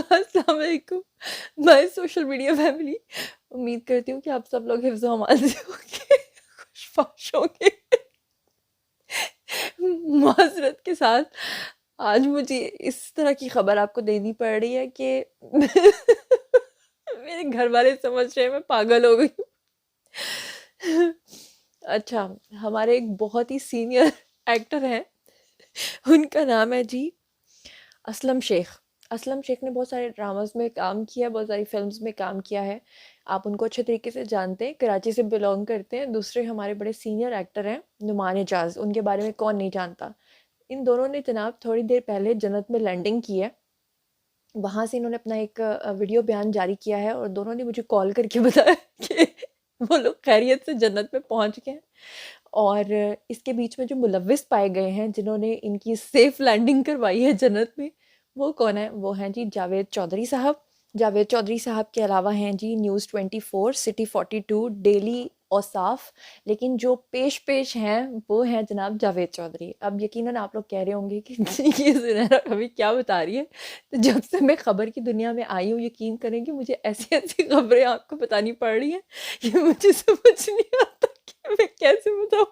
अस्सलाम वालेकुम my social media family. उम्मीद करती हूँ कि आप सब लोग हिफ्ज़ व अमान से होंगे, खुशबाश होंगे। माज़रत के साथ आज मुझे इस तरह की खबर आपको देनी पड़ रही है कि मेरे घर वाले समझ रहे हैं मैं पागल हो गई हूँ। अच्छा, हमारे एक बहुत ही सीनियर एक्टर हैं, उनका नाम है जी असलम शेख। असलम शेख ने बहुत सारे ड्रामास में काम किया, बहुत सारी फ़िल्म्स में काम किया है। आप उनको अच्छे तरीके से जानते हैं, कराची से बिलॉन्ग करते हैं। दूसरे हमारे बड़े सीनियर एक्टर हैं नुमान एजाज, उनके बारे में कौन नहीं जानता। इन दोनों ने जनाब थोड़ी देर पहले जन्नत में लैंडिंग की है। वहाँ से इन्होंने अपना एक वीडियो बयान जारी किया है और दोनों ने मुझे कॉल करके बताया कि वो लोग खैरियत से जन्नत में पहुँच गए हैं। और इसके बीच में जो मुलव्विस पाए गए हैं, जिन्होंने इनकी सेफ़ लैंडिंग करवाई है जन्नत में, वो कौन है? वो हैं जी जावेद चौधरी साहब। जावेद चौधरी साहब के अलावा हैं जी न्यूज़ 24, सिटी 42, डेली औसाफ। लेकिन जो पेश हैं, वो हैं जनाब जावेद चौधरी। अब यकीनन आप लोग कह रहे होंगे कि ये ज़ुनैरा अभी क्या बता रही है? तो जब से मैं खबर की दुनिया में आई हूँ, यकीन करेंगे मुझे ऐसी-ऐसी खबरें आपको बतानी पड़ रही हैं कि मुझे समझ नहीं आता कि मैं कैसे बताऊँ?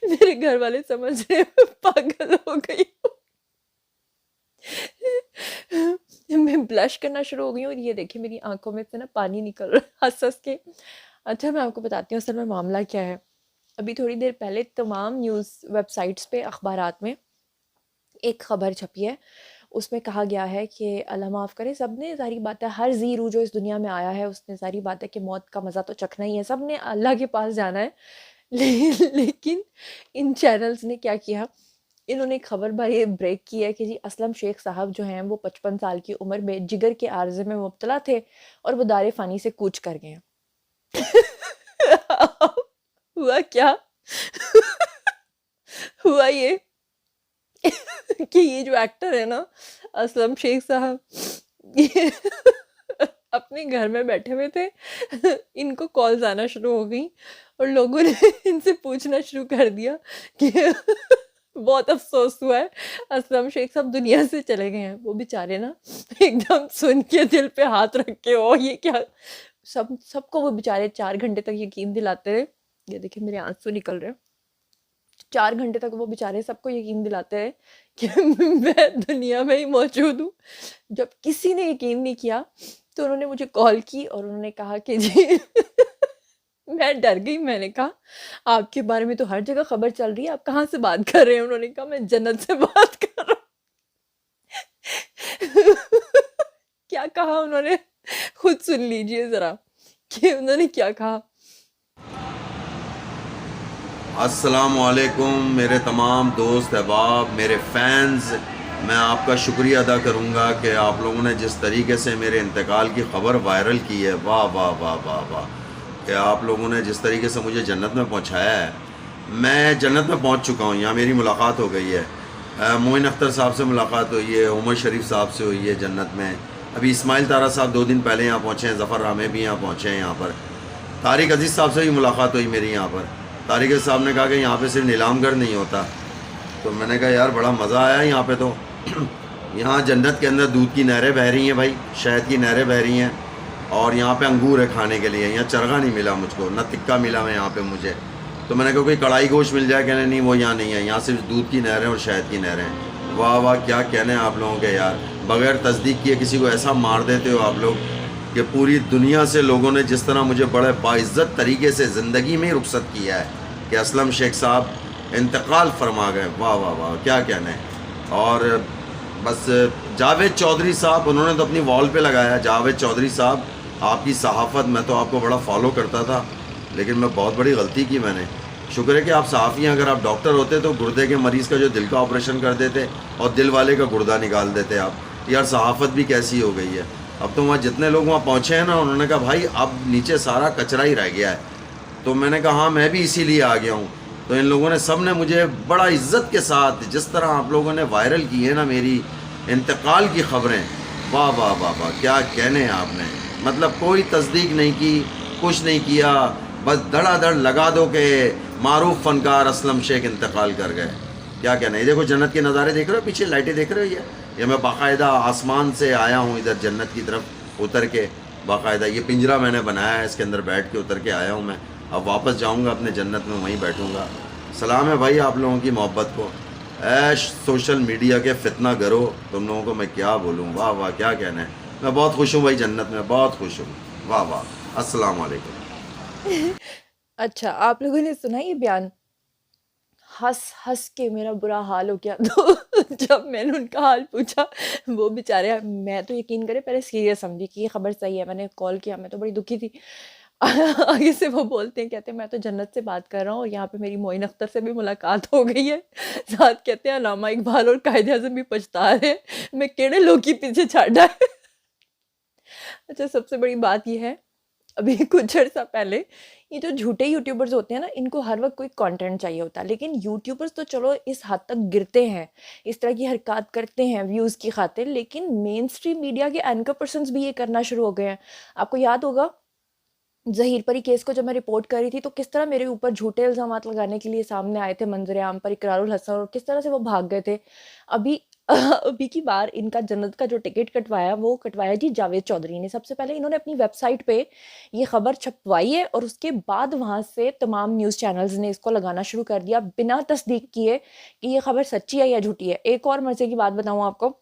मेरे घर वाले समझ रहे हैं मैं पागल हो गई हूँ। मैं ब्लश करना शुरू हो गई हूँ और ये देखिए मेरी आँखों में से ना पानी निकल रहा है हँस-हँस के। अच्छा, मैं आपको बताती हूँ असल में मामला क्या है। अभी थोड़ी देर पहले तमाम न्यूज़ वेबसाइट्स पे, अखबारात में एक खबर छपी है। उसमें कहा गया है कि अल्लाह माफ़ करे, सबने ज़ाहिर बात है, हर ज़ी रूह जो इस दुनिया में आया है उसने ज़ाहिर बात है कि मौत का मज़ा तो चखना ही है, सबने अल्लाह के पास जाना है। लेकिन इन चैनल्स ने क्या किया, इन्होंने खबर भरी ब्रेक की है कि जी असलम शेख साहब जो हैं वो 55 साल की उम्र में जिगर के आर्ज़े में मुब्तला थे और वो दारे फ़ानी से कूच कर गए हैं। हुआ क्या? हुआ ये कि ये जो एक्टर है ना असलम शेख साहब, ये अपने घर में बैठे हुए थे। इनको कॉल्स आना शुरू हो गई और लोगों ने इनसे पूछना शुरू कर दिया कि बहुत अफ़सोस हुआ है, असलम शेख साहब दुनिया से चले गए हैं। वो बेचारे ना एकदम सुन के दिल पे हाथ रख के, ओ ये क्या, सबको वो बेचारे 4 घंटे तक यकीन दिलाते रहे। ये देखिए मेरे आँसू निकल रहे हैं। 4 घंटे तक वो बेचारे सबको यकीन दिलाते रहे कि मैं दुनिया में ही मौजूद हूँ। जब किसी ने यकीन नहीं किया, तो उन्होंने मुझे कॉल की और उन्होंने कहा कि जी मैं डर गई। मैंने कहा, "आपके बारे में तो हर जगह खबर चल रही है, आप कहाँ से बात कर रहे हैं?" उन्होंने कहा, "मैं जन्नत से बात कर रहा हूँ।" क्या कहा उन्होंने? खुद सुन लीजिए ज़रा कि उन्होंने क्या कहा। अस्सलाम वालेकुम मेरे तमाम दोस्त अहबाब, मेरे फ़ैन्स, मैं आपका शुक्रिया अदा करूँगा कि आप लोगों ने जिस तरीके से मेरे इंतकाल की ख़बर वायरल की है। वाह वाह वाह वाह वाह, कि आप लोगों ने जिस तरीके से मुझे जन्नत में पहुँचाया है। मैं जन्नत में पहुँच चुका हूँ, यहाँ मेरी मुलाकात हो गई है। मोइन अख्तर साहब से मुलाकात हुई है, उमर शरीफ साहब से हुई है जन्नत में। अभी इस्माइल तारा साहब 2 दिन पहले यहाँ पहुँचे हैं, ज़फ़र रामे भी यहाँ पहुँचे हैं। यहाँ पर तारिक अजीज़ साहब से भी मुलाकात हुई मेरी यहाँ पर। तारिक साहब ने कहा कि यहाँ पे सिर्फ नीलामगर नहीं होता, तो मैंने कहा यार बड़ा मज़ा आया यहाँ पे तो। यहाँ जन्नत के अंदर दूध की नहरें बह रही हैं भाई, शहद की नहरें बह रही हैं, और यहाँ पे अंगूर है खाने के लिए। यहाँ चरगा नहीं मिला मुझको, ना टिक्का मिला मैं यहाँ पे मुझे। तो मैंने कहा कोई कढ़ाई गोश्त मिल जाए, कहने नहीं वो यहाँ नहीं है, यहाँ सिर्फ दूध की नहरें और शहद की नहरें। वाह वाह, क्या कहने आप लोगों के यार, बग़ैर तस्दीक किए किसी को ऐसा मार देते हो आप लोग कि पूरी दुनिया से लोगों ने जिस तरह मुझे बड़े बाइज़्ज़त तरीके से ज़िंदगी में रुखसत किया है कि असलम शेख साहब इंतकाल फरमा गए। वाह वाह वाह, क्या कहना है। और बस जावेद चौधरी साहब, उन्होंने तो अपनी वॉल पे लगाया, जावेद चौधरी साहब आपकी सहाफ़त, मैं तो आपको बड़ा फॉलो करता था, लेकिन मैं बहुत बड़ी गलती की मैंने। शुक्र है कि आप सहाफ़ी हैं, अगर आप डॉक्टर होते तो गुर्दे के मरीज़ का जो दिल का ऑपरेशन कर देते और दिल वाले का गुर्दा निकाल देते आप। यार सहाफ़त भी कैसी हो गई है। अब तो वहाँ जितने लोग वहाँ पहुँचे हैं ना, उन्होंने कहा भाई अब नीचे सारा कचरा ही रह गया है। तो मैंने कहा हाँ मैं भी इसीलिए आ गया हूँ। तो इन लोगों ने सब ने मुझे बड़ा इज़्ज़त के साथ, जिस तरह आप लोगों ने वायरल की है ना मेरी इंतकाल की ख़बरें, वाह वाह वाह वाह, क्या कहने हैं आपने। मतलब कोई तस्दीक नहीं की, कुछ नहीं किया, बस धड़ाधड़ लगा दो कि मारूफ फ़नकार असलम शेख इंतकाल कर गए। क्या कहना है। ये देखो जन्नत के नज़ारे देख रहे हो, पीछे लाइटें देख रहे हो, ये मैं बाकायदा आसमान से आया हूँ इधर जन्नत की तरफ उतर के। बाकायदा ये पिंजरा मैंने बनाया है, इसके अंदर बैठ के उतर के आया हूँ मैं। अब वापस जाऊँगा अपने जन्नत में, वहीं बैठूँगा। सलाम है भाई आप लोगों की मोहब्बत को। ऐश सोशल मीडिया के फितना करो, तुम लोगों को मैं क्या बोलूँ। वाह वाह, क्या कहना है। मैं बहुत खुश हूँ भाई, जन्नत में बहुत खुश हूँ। वाह वाह, अस्सलाम वालेकुम। अच्छा, आप लोगों ने सुना ये बयान? हँस के मेरा बुरा हाल हो गया। तो जब मैंने उनका हाल पूछा, वो बेचारे, मैं तो यकीन करें पहले सीरियस समझी कि ये खबर सही है। मैंने कॉल किया, मैं तो बड़ी दुखी थी। आगे से वो बोलते हैं, कहते हैं मैं तो जन्नत से बात कर रहा हूँ और यहाँ पे मेरी मोइन अख्तर से भी मुलाकात हो गई है। साथ कहते हैं अलामा इकबाल और कायदे आज़म भी पछता रहे हैं, मैं केड़े लोग के पीछे छाड़ा है। अच्छा, सबसे बड़ी बात ये है, अभी कुछ अर्सा पहले ये जो झूठे यूट्यूबर्स होते हैं ना, इनको हर वक्त कोई कंटेंट चाहिए होता है, लेकिन यूट्यूबर्स तो चलो इस हद तक गिरते हैं, इस तरह की हरकत करते हैं व्यूज़ की खातिर, लेकिन मेन स्ट्रीम मीडिया के एंकर पर्सन्स भी ये करना शुरू हो गए हैं। आपको याद होगा ज़हीर परी केस को जब मैं रिपोर्ट कर रही थी, तो किस तरह मेरे ऊपर झूठे इल्ज़ामात लगाने के लिए सामने आए थे मंजर आम पर इकरारुल हसन, और किस तरह से वो भाग गए थे। अभी अभी की बार इनका जन्नत का जो टिकट कटवाया, वो कटवाया जी जावेद चौधरी ने। सबसे पहले इन्होंने अपनी वेबसाइट पे ये खबर छपवाई है और उसके बाद वहाँ से तमाम न्यूज़ चैनल्स ने इसको लगाना शुरू कर दिया बिना तस्दीक किए कि ये खबर सच्ची है या झूठी है। एक और मज़े की बात बताऊँ आपको,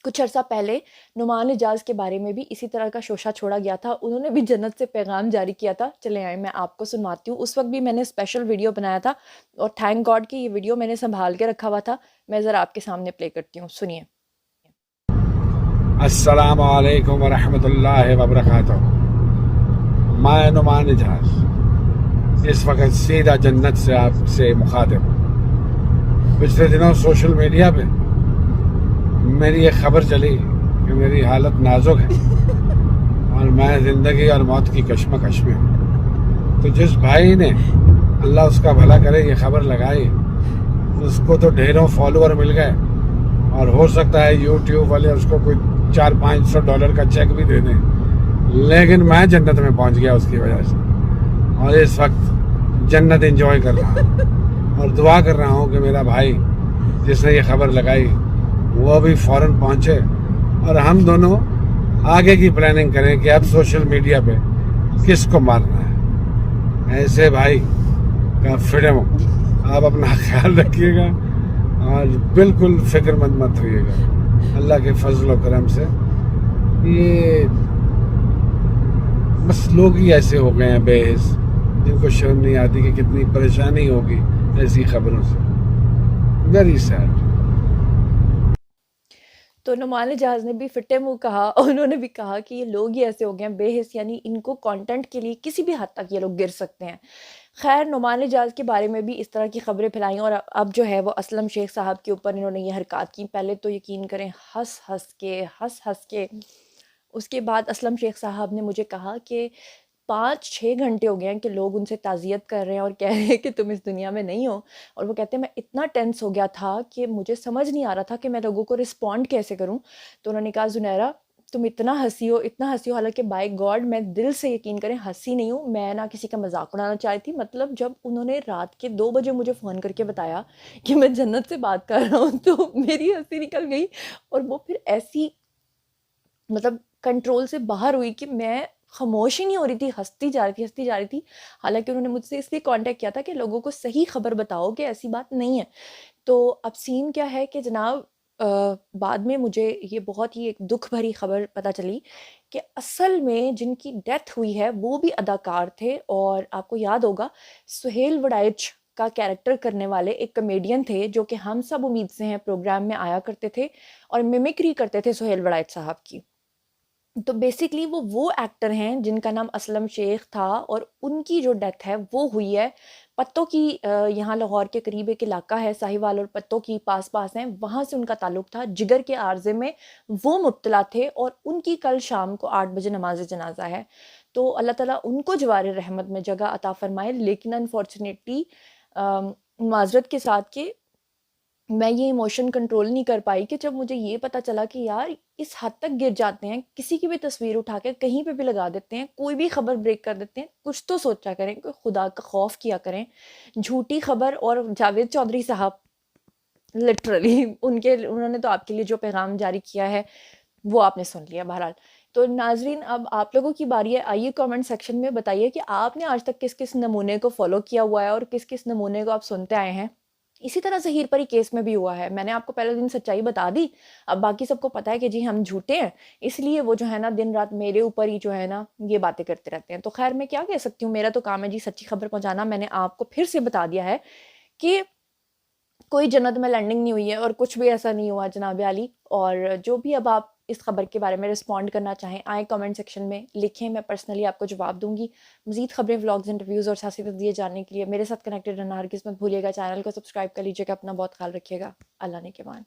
कुछ अर्सा पहले नुमान इजाज़ के बारे में भी इसी तरह का शोशा छोड़ा गया था। उन्होंने भी जन्नत से पैगाम जारी किया था। चले आए, मैं आपको सुनवाती हूँ। उस वक्त भी मैंने स्पेशल वीडियो बनाया था और थैंक गॉड कि ये वीडियो मैंने संभाल के रखा हुआ था। मैं ज़रा आपके सामने प्ले करती हूँ, सुनिए। अस्सलाम वालेकुम वरहमतुल्लाहि वबरकातुहू। मैं नुमान इजाज़ इस वक्त सीधा जन्नत से आपसे मुखातिब हूँ। पिछले दिनों सोशल मीडिया पे मेरी एक खबर चली कि मेरी हालत नाजुक है और मैं ज़िंदगी और मौत की कश्मकश में हूँ। तो जिस भाई ने, अल्लाह उसका भला करे, ये खबर लगाई, उसको तो ढेरों फॉलोअर मिल गए और हो सकता है यूट्यूब वाले उसको कोई $400-500 का चेक भी दे दें, लेकिन मैं जन्नत में पहुंच गया उसकी वजह से और इस वक्त जन्नत एंजॉय कर रहा हूँ और दुआ कर रहा हूँ कि मेरा भाई जिसने ये खबर लगाई वो भी फ़ौरन पहुंचे और हम दोनों आगे की प्लानिंग करें कि अब सोशल मीडिया पे किसको मारना है। ऐसे भाई का फ्रीडम। आप अपना ख्याल रखिएगा और बिल्कुल फिक्रमंद मत होइएगा। अल्लाह के फजल व करम से ये बस लोग ही ऐसे हो गए हैं बेहिस, जिनको शर्म नहीं आती कि कितनी परेशानी होगी ऐसी खबरों से। Very sad. तो नुमान इजाज़ ने भी फिटे मुंह कहा, उन्होंने भी कहा कि ये लोग ही ऐसे हो गए हैं बेहिस, यानी इनको कंटेंट के लिए किसी भी हद तक ये लोग गिर सकते हैं। खैर, नुमान इजाज़ के बारे में भी इस तरह की खबरें फैलाई और अब जो है वो असलम शेख साहब के ऊपर इन्होंने ये हरकत की। पहले तो यकीन करें हंस हंस के उसके बाद असलम शेख साहब ने मुझे कहा कि 5-6 घंटे हो गए हैं कि लोग उनसे ताज़ियत कर रहे हैं और कह रहे हैं कि तुम इस दुनिया में नहीं हो। और वो कहते हैं मैं इतना टेंस हो गया था कि मुझे समझ नहीं आ रहा था कि मैं लोगों को रिस्पॉन्ड कैसे करूं। तो उन्होंने कहा ज़ुनैरा तुम इतना हंसी हो, हालांकि बाय गॉड मैं दिल से, यकीन करें, हंसी नहीं हूँ, मैं ना किसी का मजाक उड़ाना चाह रही थी। मतलब जब उन्होंने रात के 2 बजे मुझे फ़ोन करके बताया कि मैं जन्नत से बात कर रहा हूँ, तो मेरी हंसी निकल गई और वो फिर ऐसी, मतलब कंट्रोल से बाहर हुई कि मैं खामोश ही नहीं हो रही थी, हंसती जा रही थी। हालांकि उन्होंने मुझसे इसलिए कांटेक्ट किया था कि लोगों को सही खबर बताओ कि ऐसी बात नहीं है। तो अब सीन क्या है कि जनाब, बाद में मुझे ये बहुत ही एक दुख भरी खबर पता चली कि असल में जिनकी डेथ हुई है वो भी अदाकार थे। और आपको याद होगा सुहेल वड़ाइच का कैरेक्टर करने वाले एक कॉमेडियन थे जो कि हम सब उम्मीद से हैं प्रोग्राम में आया करते थे और मिमिक्री करते थे सुहेल वड़ाइच साहब की। तो बेसिकली वो एक्टर हैं जिनका नाम असलम शेख था और उनकी जो डेथ है वो हुई है पत्तों की। यहाँ लाहौर के करीब एक इलाका है साहिवाल और पत्तों की पास हैं, वहाँ से उनका ताल्लुक था। जिगर के आर्जे में वो मुब्तला थे और उनकी कल शाम को 8 बजे नमाज जनाजा है। तो अल्लाह ताला उनको जवार रहमत में जगह अता फरमाए। लेकिन अनफॉर्चुनेटली माजरत के साथ कि मैं ये इमोशन कंट्रोल नहीं कर पाई कि जब मुझे ये पता चला कि यार इस हद तक गिर जाते हैं, किसी की भी तस्वीर उठा के कहीं पे भी लगा देते हैं, कोई भी खबर ब्रेक कर देते हैं। कुछ तो सोचा करें, कोई खुदा का खौफ किया करें। झूठी खबर। और जावेद चौधरी साहब लिटरली उन्होंने तो आपके लिए जो पैगाम जारी किया है वो आपने सुन लिया बहरहाल। तो नाज़रीन, अब आप लोगों की बारी है। आइए कमेंट सेक्शन में बताइए कि आपने आज तक किस-किस नमूने को फ़ॉलो किया हुआ है और किस-किस नमूने को आप सुनते आए हैं। इसी तरह ज़हीर परी केस में भी हुआ है। मैंने आपको पहले दिन सच्चाई बता दी, अब बाकी सबको पता है कि जी हम झूठे हैं, इसलिए वो जो है ना दिन-रात मेरे ऊपर ही जो है ना ये बातें करते रहते हैं। तो ख़ैर मैं क्या कह सकती हूँ, मेरा तो काम है जी सच्ची खबर पहुँचाना। मैंने आपको फिर से बता दिया है कि कोई जन्नत में लैंडिंग नहीं हुई है और कुछ भी ऐसा नहीं हुआ जनाब आली। और जो भी अब आप इस खबर के बारे में रिस्पॉन्ड करना चाहें, आए कमेंट सेक्शन में लिखें, मैं पर्सनली आपको जवाब दूंगी। मज़ीद खबरें, व्लॉग्स, इंटरव्यूज़ और सियासी तस्दीर जानने के लिए मेरे साथ कनेक्टेड रहना हरगिज़ मत भूलिएगा। चैनल को सब्सक्राइब कर लीजिएगा। अपना बहुत ख्याल रखिएगा। अल्लाह ने के मान।